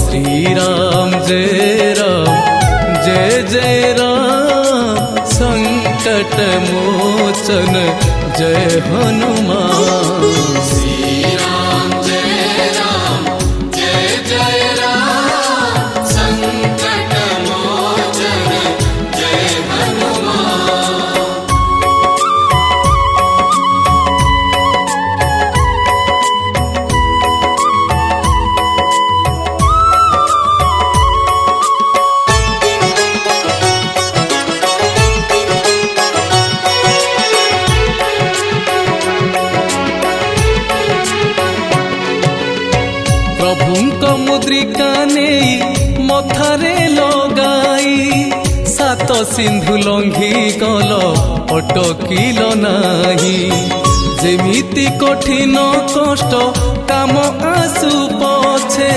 श्री राम जय राम संकट मोचन जय हनुमान। श्री राम जय राम संकट मोचन जय हनुमान। प्रभुଙ୍କ मुद्रिका नहीं मथारे लगाई सात सिंधु लंघी गल अटकिल नाही। जेमिति कठिन कष्ट काम आसु पछे